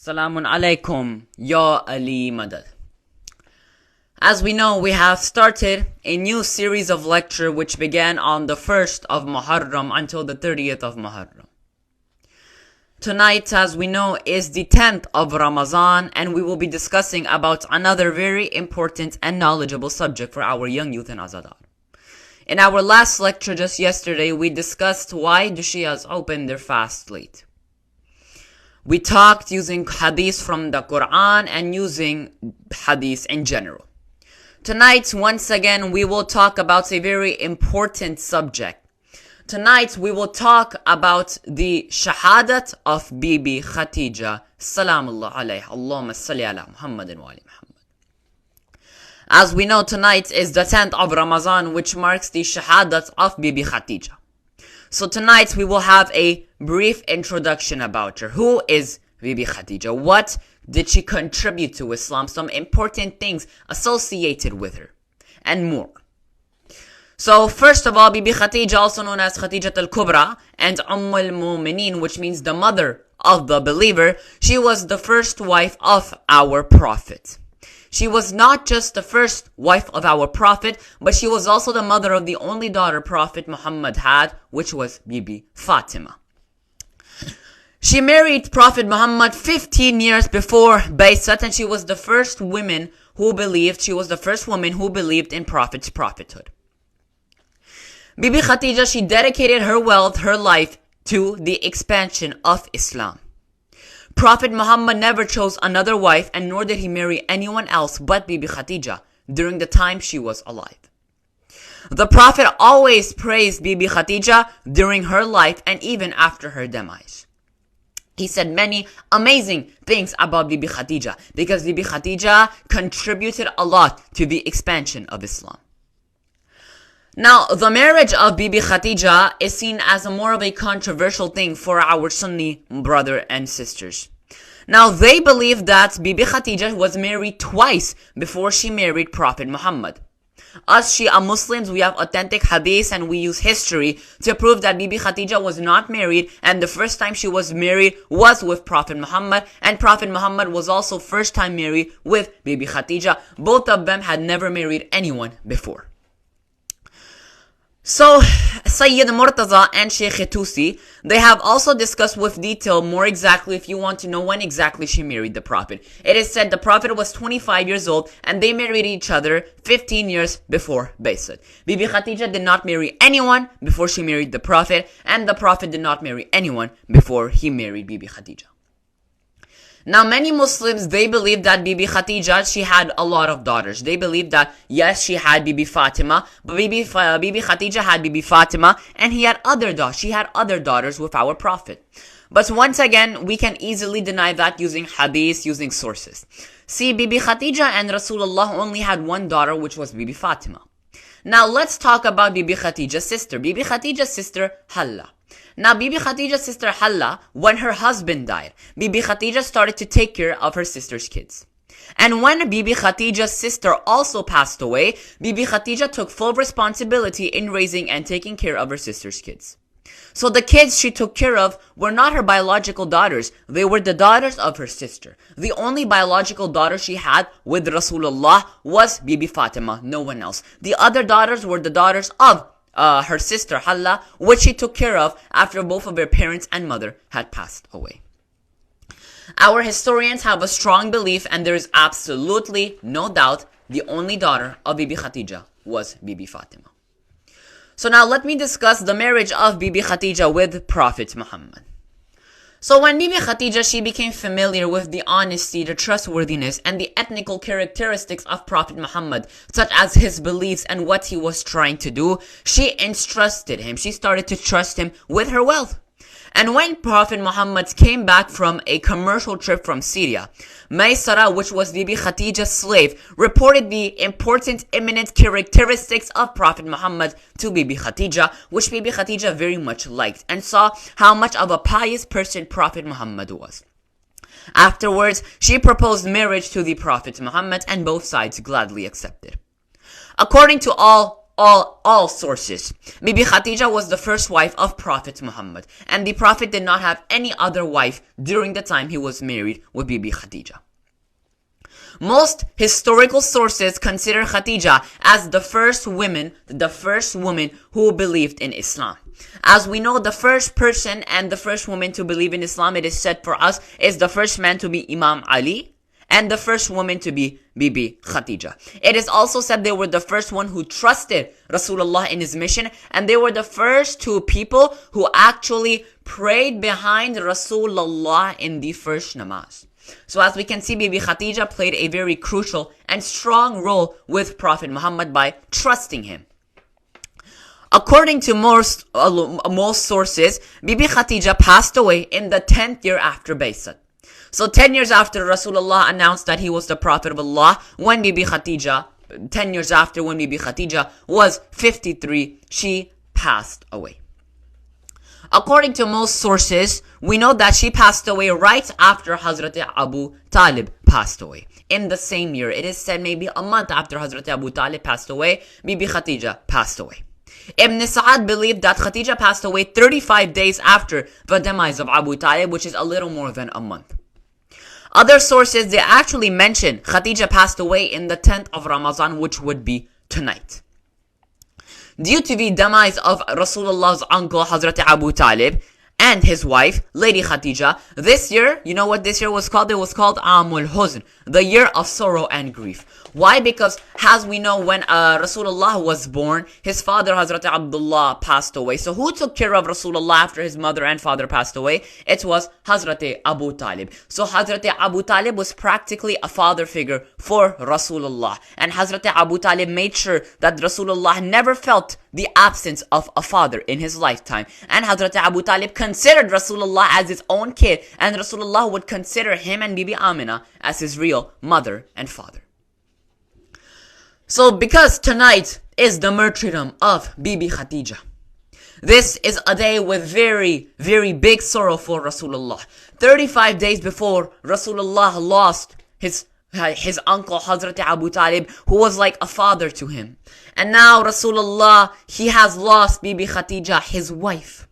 Salamun alaikum, Ya Ali Madad. As we know, we have started a new series of lecture which began on the 1st of Martyrdom until the 30th of Martyrdom. Tonight, as we know, is the 10th of Ramazan, and we will be discussing about another very important and knowledgeable subject for our young youth in Azadar. In our last lecture just yesterday, we discussed why do Shias open their fast late. We talked using hadith from the Quran and using hadith in general. Tonight, once again, we will talk about a very important subject. Tonight, we will talk about the shahadat of Bibi Khatija. Salamullah alayha. Allahumma salli ala Muhammadin wa ali Muhammad. As we know, tonight is the 10th of Ramazan, which marks the shahadat of Bibi Khatija. So tonight we will have a brief introduction about her. Who is Bibi Khatija? What did she contribute to Islam? Some important things associated with her, and more. So first of all, Bibi Khatija, also known as Khatija al-Kubra and al-Mu'mineen, which means the mother of the believer, she was the first wife of our Prophet. She was not just the first wife of our Prophet, but she was also the mother of the only daughter Prophet Muhammad had, which was Bibi Fatima. She married Prophet Muhammad 15 years before Baysat, and she was the first woman who believed in Prophet's prophethood. Bibi Khatija, she dedicated her wealth, her life to the expansion of Islam. Prophet Muhammad never chose another wife, and nor did he marry anyone else but Bibi Khatija during the time she was alive. The Prophet always praised Bibi Khatija during her life and even after her demise. He said many amazing things about Bibi Khatija because Bibi Khatija contributed a lot to the expansion of Islam. Now, the marriage of Bibi Khatija is seen as more of a controversial thing for our Sunni brother and sisters. Now, they believe that Bibi Khatija was married twice before she married Prophet Muhammad. Us Shia Muslims, we have authentic hadith and we use history to prove that Bibi Khatija was not married, and the first time she was married was with Prophet Muhammad, and Prophet Muhammad was also first time married with Bibi Khatija. Both of them had never married anyone before. So, Syed Murtaza and Sheikh Tusi, they have also discussed with detail more exactly if you want to know when exactly she married the Prophet. It is said the Prophet was 25 years old and they married each other 15 years before Baysat. Bibi Khatija did not marry anyone before she married the Prophet, and the Prophet did not marry anyone before he married Bibi Khatija. Now, many Muslims, they believe that Bibi Khatija, she had a lot of daughters. They believe that, yes, she had Bibi Fatima, but Bibi Khatija had Bibi Fatima, and she had other daughters with our Prophet. But once again, we can easily deny that using hadith, using sources. See, Bibi Khatija and Rasulullah only had one daughter, which was Bibi Fatima. Now, let's talk about Bibi Khatija's sister. Bibi Khatija's sister, Halla. Now, Bibi Khatija's sister Halla, when her husband died, Bibi Khatija started to take care of her sister's kids. And when Bibi Khatija's sister also passed away, Bibi Khatija took full responsibility in raising and taking care of her sister's kids. So the kids she took care of were not her biological daughters, they were the daughters of her sister. The only biological daughter she had with Rasulullah was Bibi Fatima, no one else. The other daughters were the daughters of her sister Halla, which she took care of after both of her parents and mother had passed away. Our historians have a strong belief, and there is absolutely no doubt, the only daughter of Bibi Khatija was Bibi Fatima. So now let me discuss the marriage of Bibi Khatija with Prophet Muhammad. So when Bibi Khatija, she became familiar with the honesty, the trustworthiness, and the ethnical characteristics of Prophet Muhammad, such as his beliefs and what he was trying to do, she entrusted him. She started to trust him with her wealth. And when Prophet Muhammad came back from a commercial trip from Syria, Maysara, which was Bibi Khatija's slave, reported the important, eminent characteristics of Prophet Muhammad to Bibi Khatija, which Bibi Khatija very much liked, and saw how much of a pious person Prophet Muhammad was. Afterwards, she proposed marriage to the Prophet Muhammad, and both sides gladly accepted. According to all all sources. Bibi Khatija was the first wife of Prophet Muhammad, and the Prophet did not have any other wife during the time he was married with Bibi Khatija. Most historical sources consider Khatija as the first woman who believed in Islam. As we know, the first person and the first woman to believe in Islam, it is said for us, is the first man to be Imam Ali and the first woman to be Bibi Khatija. It is also said they were the first one who trusted Rasulullah in his mission, and they were the first two people who actually prayed behind Rasulullah in the first namaz. So as we can see, Bibi Khatija played a very crucial and strong role with Prophet Muhammad by trusting him. According to most sources, Bibi Khatija passed away in the 10th year after Bay'at. So 10 years after Rasulullah announced that he was the Prophet of Allah, 10 years after when Bibi Khatija was 53, she passed away. According to most sources, we know that she passed away right after Hazrat Abu Talib passed away. In the same year, it is said maybe a month after Hazrat Abu Talib passed away, Bibi Khatija passed away. Ibn Sa'ad believed that Khatija passed away 35 days after the demise of Abu Talib, which is a little more than a month. Other sources, they actually mention Khatija passed away in the 10th of Ramazan, which would be tonight. Due to the demise of Rasulullah's uncle Hazrat Abu Talib and his wife, Lady Khatija, this year, you know what this year was called? It was called Amul Huzn, the year of sorrow and grief. Why? Because as we know, when Rasulullah was born, his father Hazrat Abdullah passed away. So who took care of Rasulullah after his mother and father passed away? It was Hazrat Abu Talib. So Hazrat Abu Talib was practically a father figure for Rasulullah. And Hazrat Abu Talib made sure that Rasulullah never felt the absence of a father in his lifetime. And Hazrat Abu Talib considered Rasulullah as his own kid, and Rasulullah would consider him and Bibi Amina as his real mother and father. So because tonight is the martyrdom of Bibi Khatija, this is a day with very, very big sorrow for Rasulullah. 35 days before Rasulullah lost his uncle Hazrat Abu Talib, who was like a father to him. And now Rasulullah, he has lost Bibi Khatija, his wife.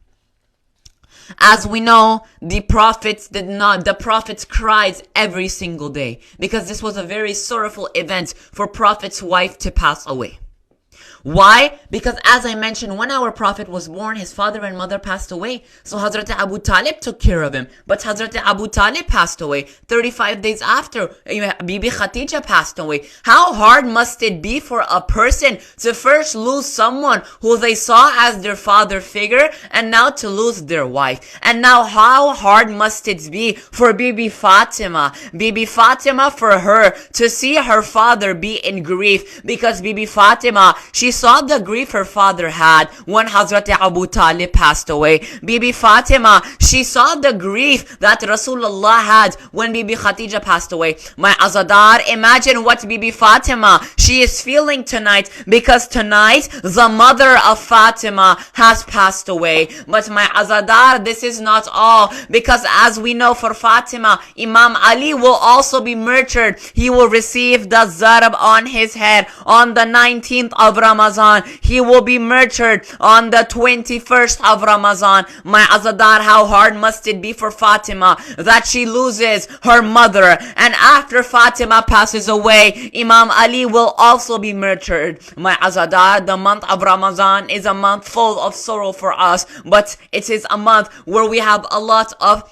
As we know, the prophets cried every single day, because this was a very sorrowful event for Prophet's wife to pass away. Why? Because as I mentioned, when our Prophet was born, his father and mother passed away. So Hazrat Abu Talib took care of him. But Hazrat Abu Talib passed away 35 days after Bibi Khatija passed away. How hard must it be for a person to first lose someone who they saw as their father figure, and now to lose their wife? And now how hard must it be for Bibi Fatima? Bibi Fatima, for her to see her father be in grief, because Bibi Fatima, she saw the grief her father had when Hazrat Abu Talib passed away. Bibi Fatima, she saw the grief that Rasulullah had when Bibi Khatija passed away. My Azadar, imagine what Bibi Fatima, she is feeling tonight, because tonight the mother of Fatima has passed away. But my Azadar, this is not all, because as we know, for Fatima, Imam Ali will also be murdered. He will receive the zarb on his head on the 19th of Ramazan. He will be murdered on the 21st of Ramazan. My Azadar, how hard must it be for Fatima that she loses her mother, and after Fatima passes away, Imam Ali will also be murdered. My Azadar, the month of Ramazan is a month full of sorrow for us, but it is a month where we have a lot of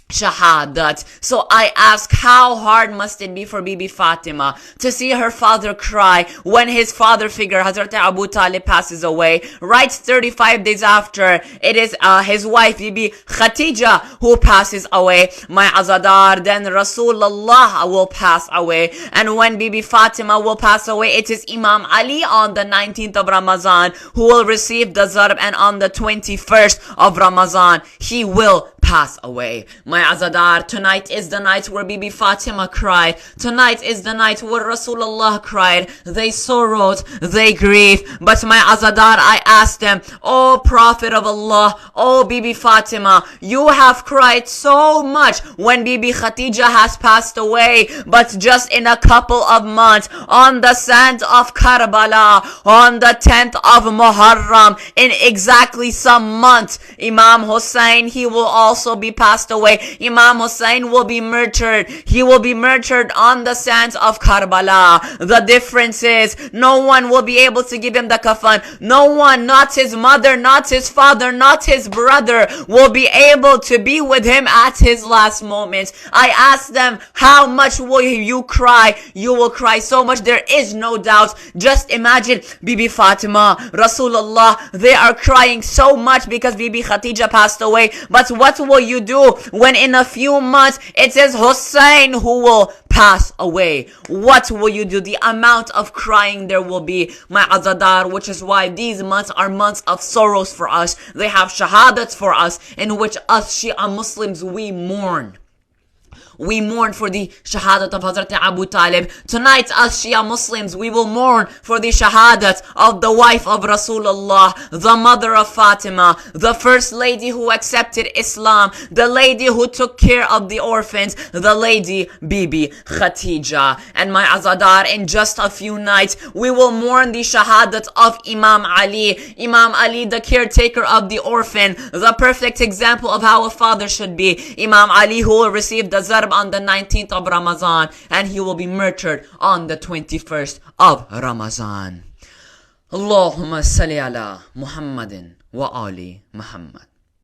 shahadat. So I ask, how hard must it be for Bibi Fatima to see her father cry when his father figure Hazrat Abu Talib passes away? Right 35 days after, it is his wife Bibi Khatija who passes away. My Azadar, then Rasulullah will pass away, and when Bibi Fatima will pass away, it is Imam Ali on the 19th of Ramazan who will receive the zarb, and on the 21st of Ramazan he will pass away. My Azadar, tonight is the night where Bibi Fatima cried. Tonight is the night where Rasulullah cried. They sorrowed, they grieved. But my Azadar, I asked them, oh Prophet of Allah, oh Bibi Fatima, you have cried so much when Bibi Khatija has passed away. But just in a couple of months, on the sands of Karbala, on the 10th of Muharram, in exactly some months, Imam Hussein, he will also be passed away. Imam Hussein will be murdered. He will be murdered on the sands of Karbala. The difference is, no one will be able to give him the kafan. No one, not his mother, not his father, not his brother, will be able to be with him at his last moments. I asked them, how much will you cry? You will cry so much, there is no doubt. Just imagine Bibi Fatima, Rasulullah, they are crying so much because Bibi Khatija passed away. But what will you do when in a few months it is Hussein who will pass away? What will you do? The amount of crying there will be, my Azadar, which is why these months are months of sorrows for us. They have shahadats for us, in which us Shia Muslims, we mourn. We mourn for the shahadat of Hazrat Abu Talib. Tonight, us Shia Muslims, we will mourn for the shahadat of the wife of Rasulullah, the mother of Fatima, the first lady who accepted Islam, the lady who took care of the orphans, the lady Bibi Khatija. And my Azadar, in just a few nights, we will mourn the shahadat of Imam Ali. Imam Ali, the caretaker of the orphan, the perfect example of how a father should be. Imam Ali, who will receive the zarb on the 19th of Ramazan, and he will be murdered on the 21st of Ramazan. Allahumma salli ala Muhammadin wa ali Muhammad.